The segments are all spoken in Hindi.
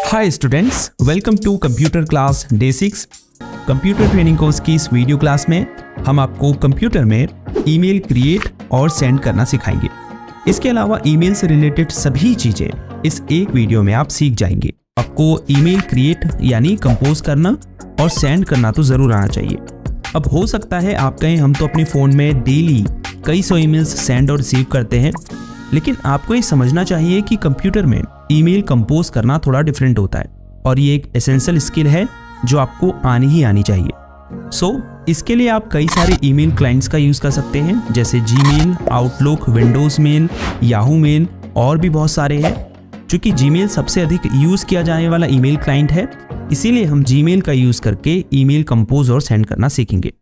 Hi students, welcome to computer class day 6। Computer training course की इस वीडियो क्लास में हम आपको कंप्यूटर में ईमेल क्रिएट और सेंड करना सिखाएंगे। इसके अलावा ईमेल से रिलेटेड सभी चीजें इस एक वीडियो में आप सीख जाएंगे। आपको ईमेल क्रिएट यानी कंपोज करना और सेंड करना तो जरूर आना चाहिए। अब हो सकता है आप कहें हम तो अपने फ़ोन में डेली कई सौ ईमेल्स सेंड और रिसीव करते हैं, लेकिन आपको ये समझना चाहिए कि कंप्यूटर में ईमेल कंपोज करना थोड़ा डिफरेंट होता है और ये एक एसेंशियल स्किल है जो आपको आनी ही आनी चाहिए। इसके लिए आप कई सारे ईमेल क्लाइंट्स का यूज़ कर सकते हैं, जैसे Gmail, Outlook, Windows mail, Yahoo mail और भी बहुत सारे हैं। चूँकि जीमेल सबसे अधिक यूज़ किया जाने वाला ईमेल क्लाइंट है, इसीलिए हम जीमेल का यूज़ करके ईमेल कंपोज और सेंड करना सीखेंगे।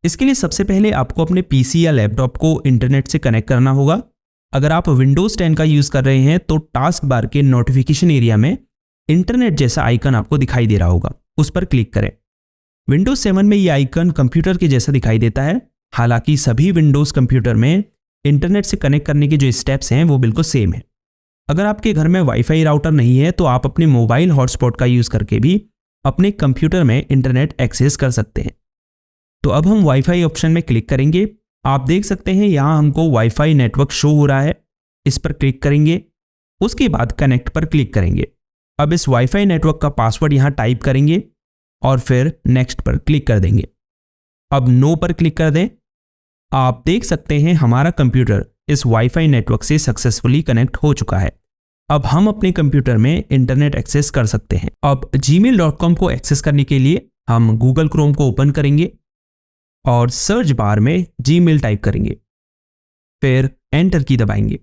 इसके लिए सबसे पहले आपको अपने पीसी या लैपटॉप को इंटरनेट से कनेक्ट करना होगा। अगर आप विंडोज़ 10 का यूज़ कर रहे हैं तो टास्क बार के नोटिफिकेशन एरिया में इंटरनेट जैसा आइकन आपको दिखाई दे रहा होगा, उस पर क्लिक करें। विंडोज़ 7 में ये आइकन कंप्यूटर के जैसा दिखाई देता है। हालांकि सभी विंडोज़ कंप्यूटर में इंटरनेट से कनेक्ट करने के जो स्टेप्स हैं वो बिल्कुल सेम है। अगर आपके घर में वाईफाई राउटर नहीं है तो आप अपने मोबाइल हॉटस्पॉट का यूज़ करके भी अपने कंप्यूटर में इंटरनेट एक्सेस कर सकते हैं। तो अब हम वाईफाई ऑप्शन में क्लिक करेंगे। आप देख सकते हैं यहाँ हमको वाईफाई नेटवर्क शो हो रहा है, इस पर क्लिक करेंगे। उसके बाद कनेक्ट पर क्लिक करेंगे। अब इस वाईफाई नेटवर्क का पासवर्ड यहाँ टाइप करेंगे और फिर नेक्स्ट पर क्लिक कर देंगे। अब नो पर क्लिक कर दें। आप देख सकते हैं हमारा कंप्यूटर इस वाईफाई नेटवर्क से सक्सेसफुली कनेक्ट हो चुका है। अब हम अपने कंप्यूटर में इंटरनेट एक्सेस कर सकते हैं। अब gmail.com को एक्सेस करने के लिए हम गूगल क्रोम को ओपन करेंगे और सर्च बार में जीमेल टाइप करेंगे, फिर एंटर की दबाएंगे।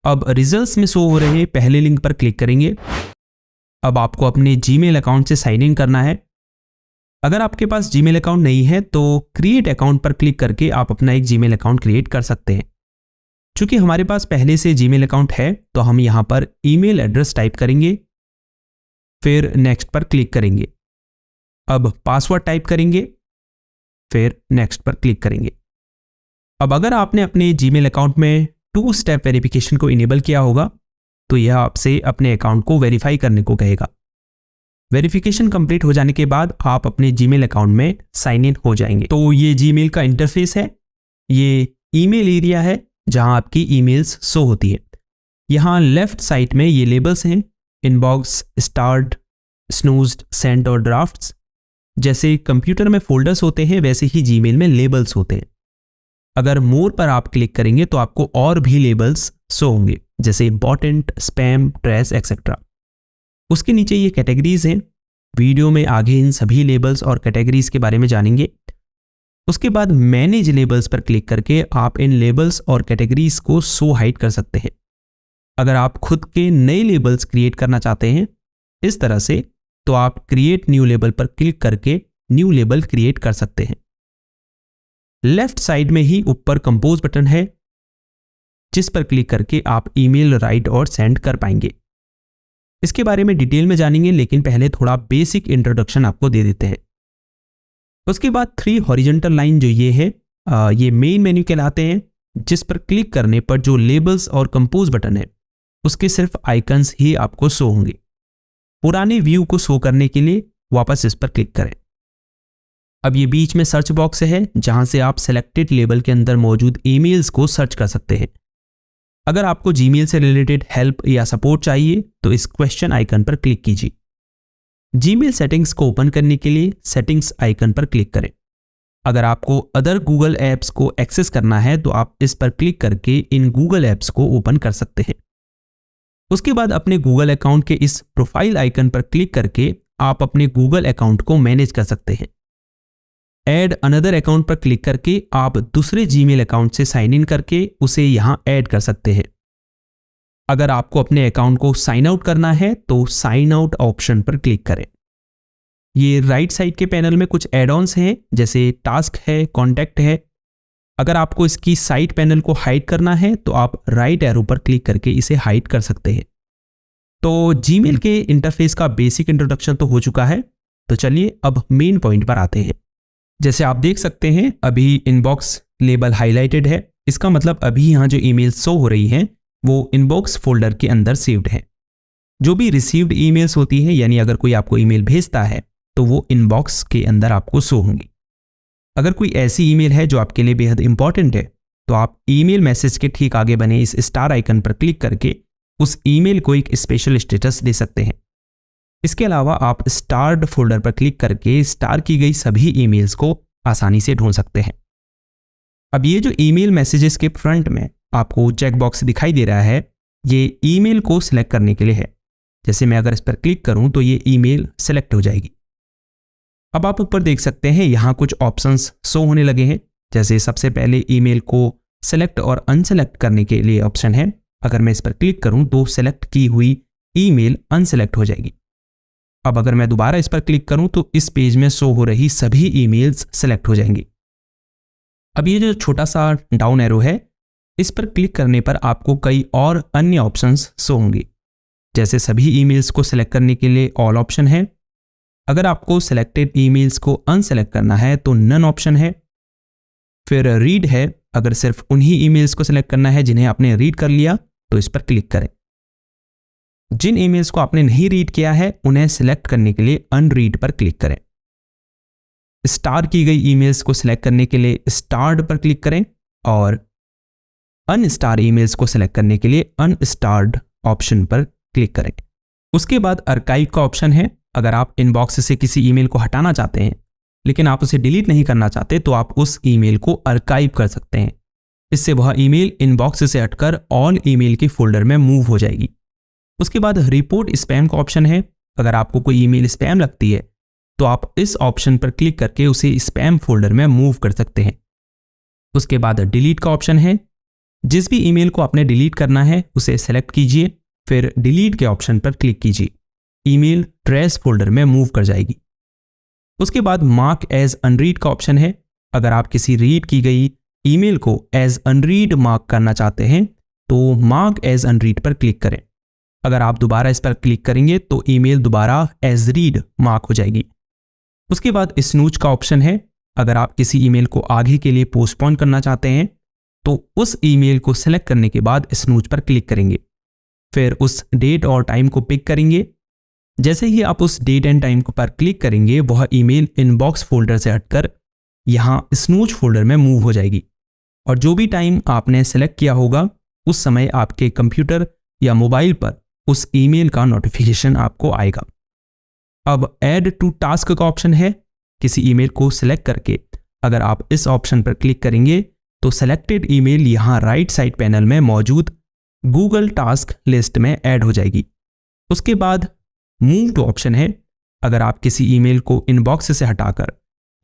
अब रिजल्ट्स में शो हो रहे पहले लिंक पर क्लिक करेंगे। अब आपको अपने जीमेल अकाउंट से साइन इन करना है। अगर आपके पास जीमेल अकाउंट नहीं है तो क्रिएट अकाउंट पर क्लिक करके आप अपना एक जीमेल अकाउंट क्रिएट कर सकते हैं। चूंकि हमारे पास पहले से जीमेल अकाउंट है तो हम यहां पर ईमेल एड्रेस टाइप करेंगे, फिर नेक्स्ट पर क्लिक करेंगे। अब पासवर्ड टाइप करेंगे, फिर नेक्स्ट पर क्लिक करेंगे। अब अगर आपने अपने जीमेल अकाउंट में 2 स्टेप वेरिफिकेशन को इनेबल किया होगा तो यह आपसे अपने अकाउंट को वेरीफाई करने को कहेगा। वेरिफिकेशन कंप्लीट हो जाने के बाद आप अपने जीमेल अकाउंट में साइन इन हो जाएंगे। तो ये जीमेल का इंटरफेस है, ये ईमेल एरिया है जहां आपकी ईमेल्स शो होती है। यहाँ लेफ्ट साइड में ये लेबल्स हैं, इनबॉक्स, स्टार्ट, स्नूज्ड, सेंट और ड्राफ्ट्स। जैसे कंप्यूटर में फोल्डर्स होते हैं वैसे ही जीमेल में लेबल्स होते हैं। अगर मोर पर आप क्लिक करेंगे तो आपको और भी लेबल्स शो होंगे, जैसे इम्पॉर्टेंट, स्पैम, ट्रेश एक्सेट्रा। उसके नीचे ये कैटेगरीज हैं। वीडियो में आगे इन सभी लेबल्स और कैटेगरीज के बारे में जानेंगे। उसके बाद मैनेज लेबल्स पर क्लिक करके आप इन लेबल्स और कैटेगरीज को शो हाइड कर सकते हैं। अगर आप खुद के नए लेबल्स क्रिएट करना चाहते हैं इस तरह से, तो आप क्रिएट न्यू लेबल पर क्लिक करके न्यू लेबल क्रिएट कर सकते हैं। लेफ्ट साइड में ही ऊपर कंपोज बटन है, जिस पर क्लिक करके आप ईमेल राइट और सेंड कर पाएंगे। इसके बारे में डिटेल में जानेंगे, लेकिन पहले थोड़ा बेसिक इंट्रोडक्शन आपको दे देते हैं। उसके बाद 3 हॉरिजॉन्टल लाइन जो ये है, ये मेन मेन्यू कहलाते हैं, जिस पर क्लिक करने पर जो लेबल्स और कंपोज बटन है उसके सिर्फ आइकन्स ही आपको शो होंगे। पुराने व्यू को शो करने के लिए वापस इस पर क्लिक करें। अब ये बीच में सर्च बॉक्स है जहां से आप सिलेक्टेड लेबल के अंदर मौजूद ईमेल्स को सर्च कर सकते हैं। अगर आपको जीमेल से रिलेटेड हेल्प या सपोर्ट चाहिए तो इस क्वेश्चन आइकन पर क्लिक कीजिए। जीमेल सेटिंग्स को ओपन करने के लिए सेटिंग्स आइकन पर क्लिक करें। अगर आपको अदर गूगल ऐप्स को एक्सेस करना है तो आप इस पर क्लिक करके इन गूगल ऐप्स को ओपन कर सकते हैं। उसके बाद अपने गूगल अकाउंट के इस प्रोफाइल आइकन पर क्लिक करके आप अपने गूगल अकाउंट को मैनेज कर सकते हैं। ऐड अनदर अकाउंट पर क्लिक करके आप दूसरे जीमेल अकाउंट से साइन इन करके उसे यहां ऐड कर सकते हैं। अगर आपको अपने अकाउंट को साइन आउट करना है तो साइन आउट ऑप्शन पर क्लिक करें। ये राइट साइड के पैनल में कुछ एड ऑन्स हैं, जैसे टास्क है, कॉन्टैक्ट है। अगर आपको इसकी साइड पैनल को हाइड करना है तो आप राइट एरो पर क्लिक करके इसे हाइड कर सकते हैं। तो जीमेल के इंटरफेस का बेसिक इंट्रोडक्शन तो हो चुका है, तो चलिए अब मेन पॉइंट पर आते हैं। जैसे आप देख सकते हैं अभी इनबॉक्स लेबल हाईलाइटेड है, इसका मतलब अभी यहाँ जो ईमेल शो हो रही हैं वो इनबॉक्स फोल्डर के अंदर सेव्ड है। जो भी रिसीव्ड ईमेल्स होती हैं, यानी अगर कोई आपको ईमेल भेजता है तो वो इनबॉक्स के अंदर आपको शो होंगी। अगर कोई ऐसी ईमेल है जो आपके लिए बेहद इंपॉर्टेंट है तो आप ईमेल मैसेज के ठीक आगे बने इस स्टार आइकन पर क्लिक करके उस ईमेल को एक स्पेशल स्टेटस दे सकते हैं। इसके अलावा आप स्टार्ड फोल्डर पर क्लिक करके स्टार की गई सभी ईमेल्स को आसानी से ढूंढ सकते हैं। अब ये जो ईमेल मैसेजेस के फ्रंट में आपको चेक बॉक्स दिखाई दे रहा है, ये ईमेल को सिलेक्ट करने के लिए है। जैसे मैं अगर इस पर क्लिक करूं तो ये ईमेल सेलेक्ट हो जाएगी। अब आप ऊपर देख सकते हैं यहाँ कुछ ऑप्शंस शो होने लगे हैं। जैसे सबसे पहले ईमेल को सेलेक्ट और अनसेलेक्ट करने के लिए ऑप्शन है। अगर मैं इस पर क्लिक करूं तो सेलेक्ट की हुई ईमेल अनसेलेक्ट हो जाएगी। अब अगर मैं दोबारा इस पर क्लिक करूं तो इस पेज में शो हो रही सभी ईमेल्स सेलेक्ट हो जाएंगी। अब ये जो छोटा सा डाउन एरो है, इस पर क्लिक करने पर आपको कई और अन्य ऑप्शंस शो होंगे। जैसे सभी ईमेल्स को सेलेक्ट करने के लिए ऑल ऑप्शन है। अगर आपको सेलेक्टेड ईमेल्स को अनसेलेक्ट करना है तो नन ऑप्शन है। फिर रीड है, अगर सिर्फ उन्हीं ईमेल्स को सेलेक्ट करना है जिन्हें आपने रीड कर लिया तो इस पर क्लिक करें। जिन ईमेल्स को आपने नहीं रीड किया है उन्हें सेलेक्ट करने के लिए अनरीड पर क्लिक करें। स्टार की गई ईमेल्स को सिलेक्ट करने के लिए स्टार्ड पर क्लिक करें और अनस्टार ईमेल्स को सिलेक्ट करने के लिए अनस्टार्ड ऑप्शन पर क्लिक करें। उसके बाद आर्काइव का ऑप्शन है। अगर आप इनबॉक्स से किसी ईमेल को हटाना चाहते हैं लेकिन आप उसे डिलीट नहीं करना चाहते तो आप उस ईमेल को आर्काइव कर सकते हैं। इससे वह ईमेल इनबॉक्स से हटकर ऑल ईमेल के फोल्डर में मूव हो जाएगी। उसके बाद रिपोर्ट स्पैम का ऑप्शन है। अगर आपको कोई ईमेल स्पैम लगती है तो आप इस ऑप्शन पर क्लिक करके उसे स्पैम फोल्डर में मूव कर सकते हैं। उसके बाद डिलीट का ऑप्शन है। जिस भी ईमेल को आपने डिलीट करना है उसे सेलेक्ट कीजिए, फिर डिलीट के ऑप्शन पर क्लिक कीजिए। ईमेल ट्रेस फोल्डर में मूव कर जाएगी। उसके बाद मार्क एज अनरीड का ऑप्शन है। अगर आप किसी रीड की गई ईमेल को एज अनरीड मार्क करना चाहते हैं तो मार्क एज अनरीड पर क्लिक करें। अगर आप दोबारा इस पर क्लिक करेंगे तो ईमेल दोबारा एज रीड मार्क हो जाएगी। उसके बाद स्नूज का ऑप्शन है। अगर आप किसी ईमेल को आगे के लिए पोस्टपोन करना चाहते हैं तो उस ईमेल को सेलेक्ट करने के बाद स्नूज पर क्लिक करेंगे, फिर उस डेट और टाइम को पिक करेंगे। जैसे ही आप उस डेट एंड टाइम पर क्लिक करेंगे वह ईमेल इनबॉक्स फोल्डर से हटकर यहाँ स्नूज फोल्डर में मूव हो जाएगी और जो भी टाइम आपने सेलेक्ट किया होगा उस समय आपके कंप्यूटर या मोबाइल पर उस ईमेल का नोटिफिकेशन आपको आएगा। अब ऐड टू टास्क का ऑप्शन है। किसी ईमेल को सिलेक्ट करके अगर आप इस ऑप्शन पर क्लिक करेंगे तो सेलेक्टेड ईमेल यहाँ राइट साइड पैनल में मौजूद गूगल टास्क लिस्ट में ऐड हो जाएगी। उसके बाद मूव टू ऑप्शन है। अगर आप किसी ईमेल को इनबॉक्स से हटाकर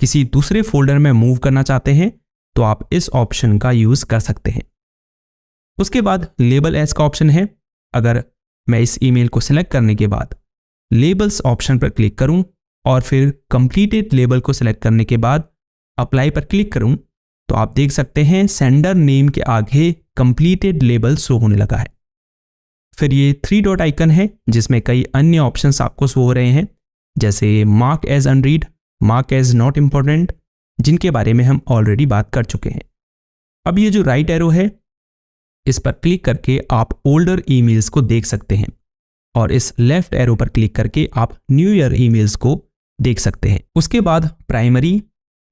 किसी दूसरे फोल्डर में मूव करना चाहते हैं तो आप इस ऑप्शन का यूज कर सकते हैं। उसके बाद लेबल एज का ऑप्शन है। अगर मैं इस ईमेल को सिलेक्ट करने के बाद लेबल्स ऑप्शन पर क्लिक करूं और फिर कंप्लीटेड लेबल को सिलेक्ट करने के बाद अप्लाई पर क्लिक करूं तो आप देख सकते हैं सेंडर नेम के आगे कंप्लीटेड लेबल शो होने लगा है। फिर ये 3 डॉट आइकन है जिसमें कई अन्य ऑप्शंस आपको शो हो रहे हैं, जैसे mark as unread, mark as not important, जिनके बारे में हम ऑलरेडी बात कर चुके हैं। अब ये जो राइट एरो है इस पर क्लिक करके आप ओल्डर ईमेल्स को देख सकते हैं और इस लेफ्ट एरो पर क्लिक करके आप न्यू ईयर ईमेल्स को देख सकते हैं। उसके बाद प्राइमरी,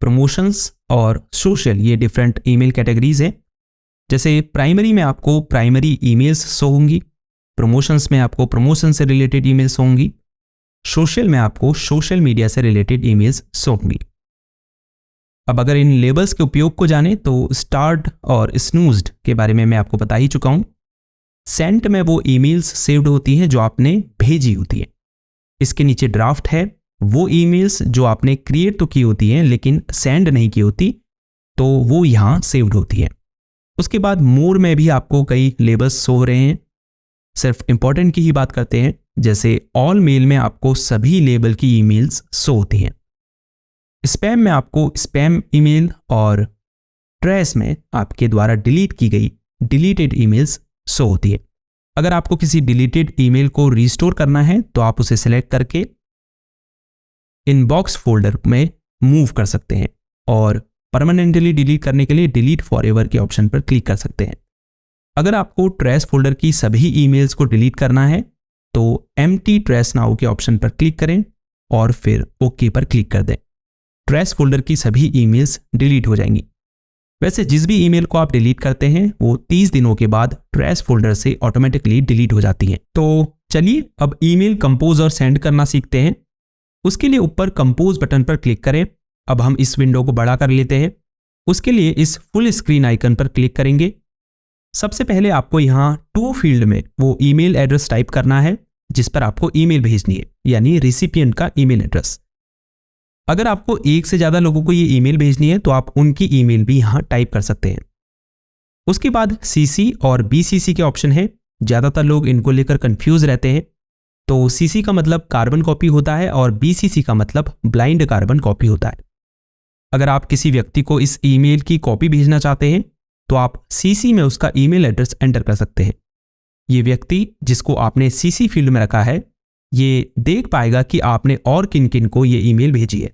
प्रमोशंस और सोशल, ये डिफरेंट ईमेल कैटेगरीज हैं। जैसे प्राइमरी में आपको प्राइमरी ईमेल्स शो होंगी, प्रमोशंस में आपको प्रमोशन से रिलेटेड ईमेल्स होंगी, सोशल में आपको सोशल मीडिया से रिलेटेड ईमेल्स शो होंगी। अब अगर इन लेबल्स के उपयोग को जाने तो स्टार्ड और स्नूज्ड के बारे में मैं आपको बता ही चुका हूं। सेंट में वो ईमेल्स सेव्ड होती हैं जो आपने भेजी होती है। इसके नीचे ड्राफ्ट है, वो ईमेल्स जो आपने क्रिएट तो की होती हैं लेकिन सेंड नहीं की होती, तो वो यहाँ सेव्ड होती है। उसके बाद मोर में भी आपको कई लेबल्स शो हो रहे हैं। सिर्फ इंपॉर्टेंट की ही बात करते हैं, जैसे ऑल मेल में आपको सभी लेबल की ईमेल्स शो होती हैं। स्पैम में आपको स्पैम ईमेल और ट्रैश में आपके द्वारा डिलीट की गई डिलीटेड ईमेल्स शो होती है। अगर आपको किसी डिलीटेड ईमेल को रिस्टोर करना है तो आप उसे सेलेक्ट करके इनबॉक्स फोल्डर में मूव कर सकते हैं और परमानेंटली डिलीट करने के लिए डिलीट फॉरएवर के ऑप्शन पर क्लिक कर सकते हैं। अगर आपको ट्रैश फोल्डर की सभी ईमेल्स को डिलीट करना है तो एम्प्टी ट्रैश नाउ के ऑप्शन पर क्लिक करें और फिर ओके पर क्लिक कर दें। ट्रैश फोल्डर की सभी ईमेल्स डिलीट हो जाएंगी। वैसे जिस भी ईमेल को आप डिलीट करते हैं वो 30 दिनों के बाद ट्रैश फोल्डर से ऑटोमेटिकली डिलीट हो जाती हैं। तो चलिए अब ईमेल कंपोज और सेंड करना सीखते हैं। उसके लिए ऊपर कंपोज बटन पर क्लिक करें। अब हम इस विंडो को बड़ा कर लेते हैं। उसके लिए इस फुल स्क्रीन आइकन पर क्लिक करेंगे। सबसे पहले आपको यहाँ टू फील्ड में वो ईमेल एड्रेस टाइप करना है जिस पर आपको ईमेल भेजनी है, यानी रिसिपिएंट का ईमेल एड्रेस। अगर आपको एक से ज़्यादा लोगों को ये ईमेल भेजनी है तो आप उनकी ईमेल भी यहाँ टाइप कर सकते हैं। उसके बाद सीसी और बीसीसी के ऑप्शन है। ज़्यादातर लोग इनको लेकर कंफ्यूज रहते हैं। तो सीसी का मतलब कार्बन कॉपी होता है और बीसीसी का मतलब ब्लाइंड कार्बन कॉपी होता है। अगर आप किसी व्यक्ति को इस ईमेल की कॉपी भेजना चाहते हैं तो आप सीसी में उसका ईमेल एड्रेस एंटर कर सकते हैं। ये व्यक्ति जिसको आपने सीसी फील्ड में रखा है ये देख पाएगा कि आपने और किन किन को ये ईमेल भेजी है।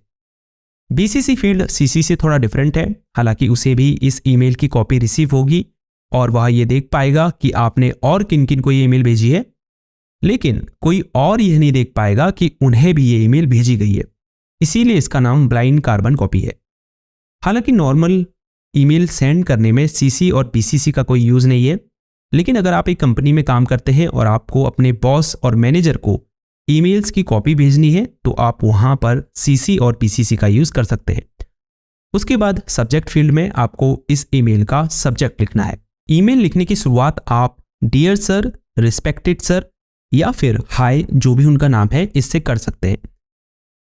बीसीसी फील्ड सीसी से थोड़ा डिफरेंट है, हालांकि उसे भी इस ईमेल की कॉपी रिसीव होगी और वह ये देख पाएगा कि आपने और किन किन को ये ईमेल भेजी है, लेकिन कोई और यह नहीं देख पाएगा कि उन्हें भी ये ईमेल भेजी गई है। इसीलिए इसका नाम ब्लाइंड कार्बन कॉपी है। हालांकि नॉर्मल ईमेल सेंड करने में सीसी और बीसीसी का कोई यूज़ नहीं है, लेकिन अगर आप एक कंपनी में काम करते हैं और आपको अपने बॉस और मैनेजर को ईमेल्स की कॉपी भेजनी है तो आप वहां पर सीसी और बीसीसी का यूज़ कर सकते हैं। उसके बाद सब्जेक्ट फील्ड में आपको इस ईमेल का सब्जेक्ट लिखना है। ईमेल लिखने की शुरुआत आप डियर सर, रिस्पेक्टेड सर या फिर हाय, जो भी उनका नाम है, इससे कर सकते हैं।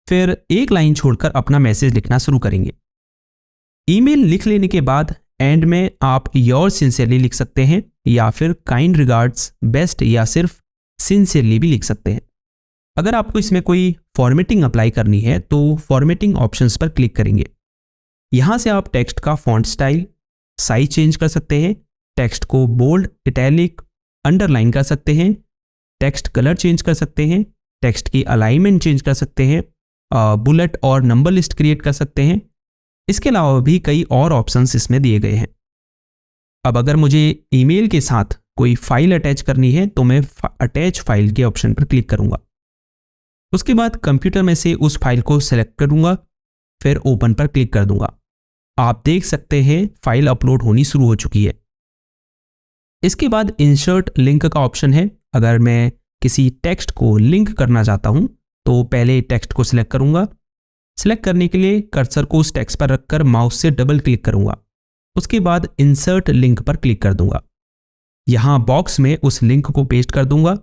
फिर एक लाइन छोड़कर अपना मैसेज लिखना शुरू करेंगे। ईमेल लिख लेने के बाद एंड में आप योर सिंसियरली लिख सकते हैं या फिर काइंड रिगार्ड्स, बेस्ट या सिर्फ सिंसियरली भी लिख सकते हैं। अगर आपको इसमें कोई फॉर्मेटिंग अप्लाई करनी है तो फॉर्मेटिंग ऑप्शंस पर क्लिक करेंगे। यहाँ से आप टेक्स्ट का फॉन्ट स्टाइल, साइज चेंज कर सकते हैं, टेक्स्ट को बोल्ड, इटैलिक, अंडरलाइन कर सकते हैं, टेक्स्ट कलर चेंज कर सकते हैं, टेक्स्ट की अलाइनमेंट चेंज कर सकते हैं, बुलेट और नंबर लिस्ट क्रिएट कर सकते हैं। इसके अलावा भी कई और ऑप्शंस इसमें दिए गए हैं। अब अगर मुझे ईमेल के साथ कोई फाइल अटैच करनी है तो मैं अटैच फाइल के ऑप्शन पर क्लिक करूंगा। उसके बाद कंप्यूटर में से उस फाइल को सेलेक्ट करूंगा, फिर ओपन पर क्लिक कर दूंगा। आप देख सकते हैं फाइल अपलोड होनी शुरू हो चुकी है। इसके बाद इंसर्ट लिंक का ऑप्शन है। अगर मैं किसी टेक्स्ट को लिंक करना चाहता हूं तो पहले टेक्स्ट को सिलेक्ट करूंगा। सिलेक्ट करने के लिए कर्सर को उस टेक्स्ट पर रखकर माउस से डबल क्लिक करूंगा। उसके बाद इंसर्ट लिंक पर क्लिक कर दूंगा। यहां बॉक्स में उस लिंक को पेस्ट कर दूंगा।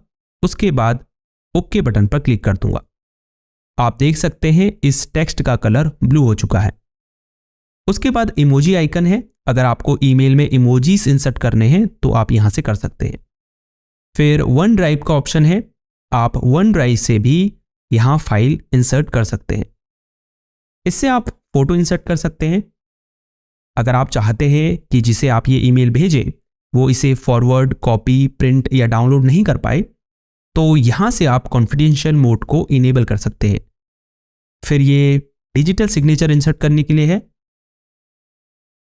उसके बाद ओके बटन पर क्लिक कर दूंगा। आप देख सकते हैं इस टेक्स्ट का कलर ब्लू हो चुका है। उसके बाद इमोजी आइकन है। अगर आपको ईमेल में इमोजीज इंसर्ट करने हैं तो आप यहां से कर सकते हैं। फिर वन ड्राइव का ऑप्शन है। आप वन ड्राइव से भी यहां फाइल इंसर्ट कर सकते हैं। इससे आप फोटो इंसर्ट कर सकते हैं। अगर आप चाहते हैं कि जिसे आप ये ईमेल भेजें वो इसे फॉरवर्ड, कॉपी, प्रिंट या डाउनलोड नहीं कर पाए तो यहां से आप कॉन्फिडेंशियल मोड को इनेबल कर सकते हैं। फिर ये डिजिटल सिग्नेचर इंसर्ट करने के लिए है।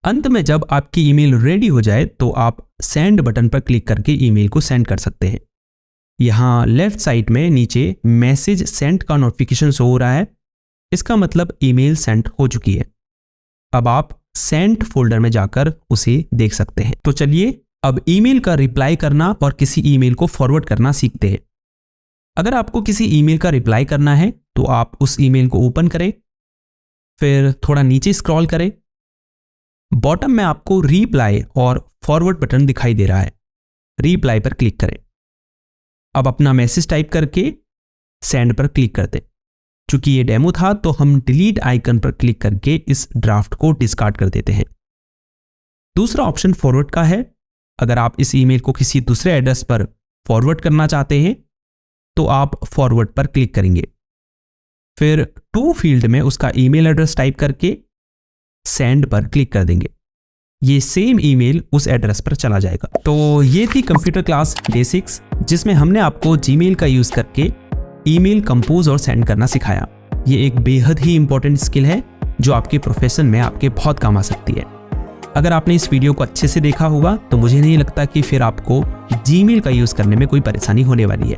अंत में जब आपकी ईमेल रेडी हो जाए तो आप सेंड बटन पर क्लिक करके ईमेल को सेंड कर सकते हैं। यहां लेफ्ट साइड में नीचे मैसेज सेंड का नोटिफिकेशन शो हो रहा है। इसका मतलब ईमेल सेंड हो चुकी है। अब आप सेंड फोल्डर में जाकर उसे देख सकते हैं। तो चलिए अब ईमेल का रिप्लाई करना और किसी ईमेल को फॉरवर्ड करना सीखते हैं। अगर आपको किसी ईमेल का रिप्लाई करना है तो आप उस ईमेल को ओपन करें, फिर थोड़ा नीचे स्क्रॉल करें। बॉटम में आपको रिप्लाई और फॉरवर्ड बटन दिखाई दे रहा है। रिप्लाई पर क्लिक करें। अब अपना मैसेज टाइप करके सेंड पर क्लिक कर दें। चूंकि ये डेमो था तो हम डिलीट आइकन पर क्लिक करके इस ड्राफ्ट को डिस्कार्ड कर देते हैं। दूसरा ऑप्शन फॉरवर्ड का है। अगर आप इस ईमेल को किसी दूसरे एड्रेस पर फॉरवर्ड करना चाहते हैं तो आप फॉरवर्ड पर क्लिक करेंगे। फिर टू फील्ड में उसका ईमेल एड्रेस टाइप करके सेंड पर क्लिक कर देंगे। ये सेम ईमेल उस एड्रेस पर चला जाएगा। तो ये थी कंप्यूटर क्लास डे 6 जिसमें हमने आपको जीमेल का यूज करके ईमेल कंपोज और सेंड करना सिखाया। ये एक बेहद ही इंपॉर्टेंट स्किल है जो आपके प्रोफेशन में आपके बहुत काम आ सकती है। अगर आपने इस वीडियो को अच्छे से देखा होगा तो मुझे नहीं लगता कि फिर आपको जीमेल का यूज करने में कोई परेशानी होने वाली है।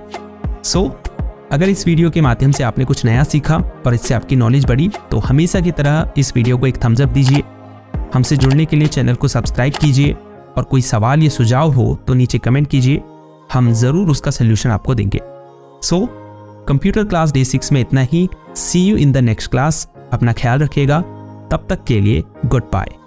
अगर इस वीडियो के माध्यम से आपने कुछ नया सीखा और इससे आपकी नॉलेज बढ़ी तो हमेशा की तरह इस वीडियो को एक थम्स अप दीजिए। हमसे जुड़ने के लिए चैनल को सब्सक्राइब कीजिए और कोई सवाल या सुझाव हो तो नीचे कमेंट कीजिए, हम ज़रूर उसका सलूशन आपको देंगे। कंप्यूटर क्लास डे 6 में इतना ही। See you in the next class. अपना ख्याल रखिएगा। तब तक के लिए गुड बाय।